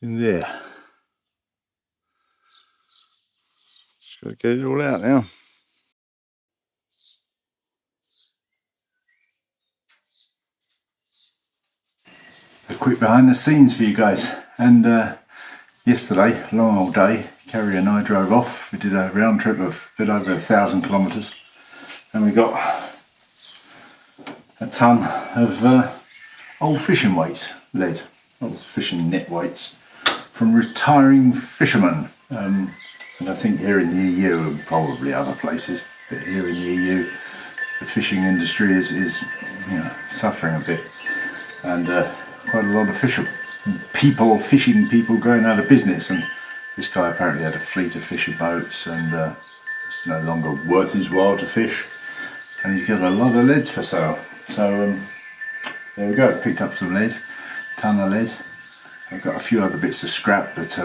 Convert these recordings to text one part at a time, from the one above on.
in there. Just got to get it all out now. A quick behind the scenes for you guys. And yesterday, long old day, Carrie and I drove off. We did a round trip of a bit over 1,000 kilometres, and we got a ton of old fishing weights, lead, old fishing net weights from retiring fishermen. And I think here in the EU and probably other places, but here in the EU, the fishing industry is suffering a bit, and quite a lot of fishing people going out of business. And this guy apparently had a fleet of fishing boats, and it's no longer worth his while to fish, and he's got a lot of lead for sale. So there we go, picked up some lead, ton of lead. I've got a few other bits of scrap that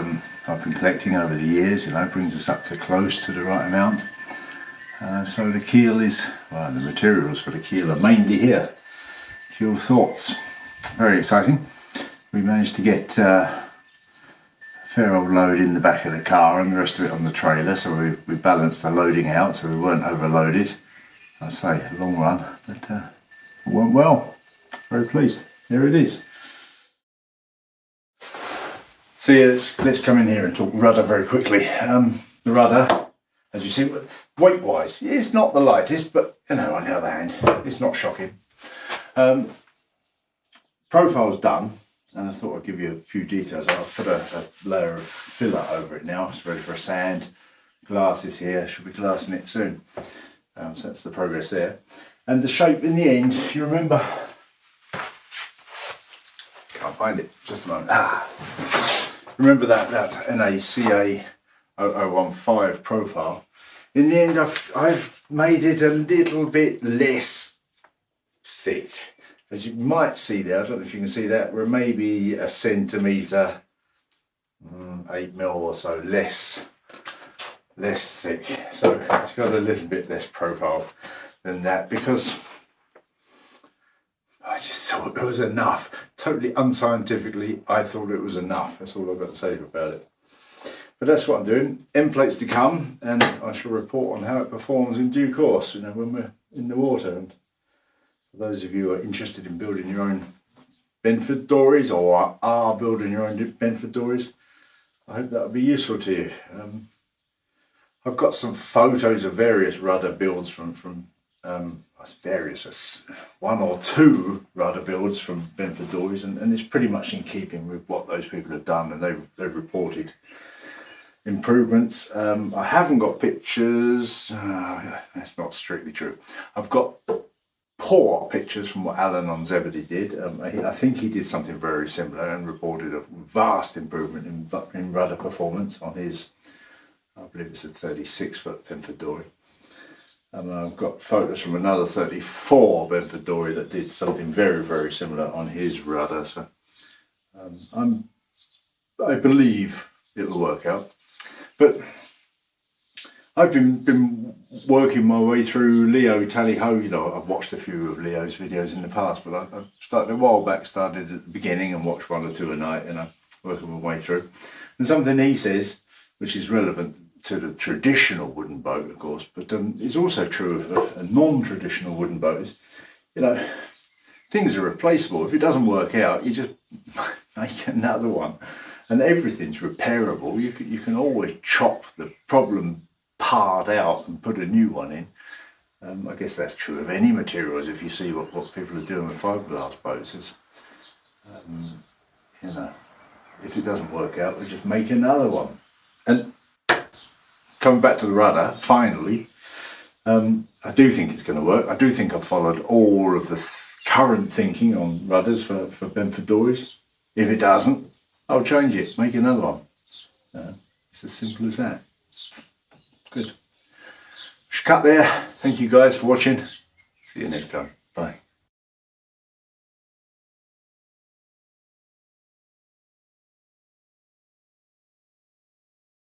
I've been collecting over the years, brings us up to close to the right amount. So the keel is, well, the materials for the keel are mainly here. Keel thoughts, very exciting. We managed to get a fair old load in the back of the car and the rest of it on the trailer, so we balanced the loading out so we weren't overloaded. I'd say a long run, but it went well. Very pleased. Here it is. So yeah, let's come in here and talk rudder very quickly. The rudder, as you see, weight-wise, it's not the lightest, but on the other hand, it's not shocking. Profile's done, and I thought I'd give you a few details. I've put a layer of filler over it now. It's ready for a sand. Glass is here. Should be glassing it soon. So that's the progress there. And the shape in the end, you remember? Can't find it. Just a moment. Remember that NACA 0015 profile? In the end, I've made it a little bit less thick. As you might see there, I don't know if you can see that, we're maybe a centimetre, 8 mil or so less thick. So it's got a little bit less profile than that, because I just thought it was enough. Totally unscientifically, I thought it was enough. That's all I've got to say about it. But that's what I'm doing. End plates to come, and I shall report on how it performs in due course, when we're in the water. And for those of you who are interested in building your own Benford dories, or are building your own Benford dories, I hope that'll be useful to you. I've got some photos of various rudder builds from one or two rudder builds from Benford dories, and it's pretty much in keeping with what those people have done, and they've reported improvements. I haven't got pictures. That's not strictly true. I've got poor pictures from what Alan on Zebedee did. I think he did something very similar and reported a vast improvement in rudder performance on his, I believe it's a 36-foot Benford dory. And I've got photos from another 34 Benford dory that did something very, very similar on his rudder. So I believe it will work out. But I've been working my way through Leo Tally-Ho. I've watched a few of Leo's videos in the past, but I started a while back, started at the beginning and watched one or two a night, and I'm working my way through. And something he says, which is relevant to the traditional wooden boat, of course, but it's also true of a non-traditional wooden boat, is, things are replaceable. If it doesn't work out, you just make another one. And everything's repairable. You can always chop the problem part out and put a new one in. I guess that's true of any materials. If you see what people are doing with fiberglass boats, if it doesn't work out, we just make another one. And coming back to the rudder, finally, I do think it's going to work. I do think I've followed all of the current thinking on rudders for Benford dories. If it doesn't, I'll change it, make another one. It's as simple as that. Good. Should cut there. Thank you guys for watching. See you next time. Bye.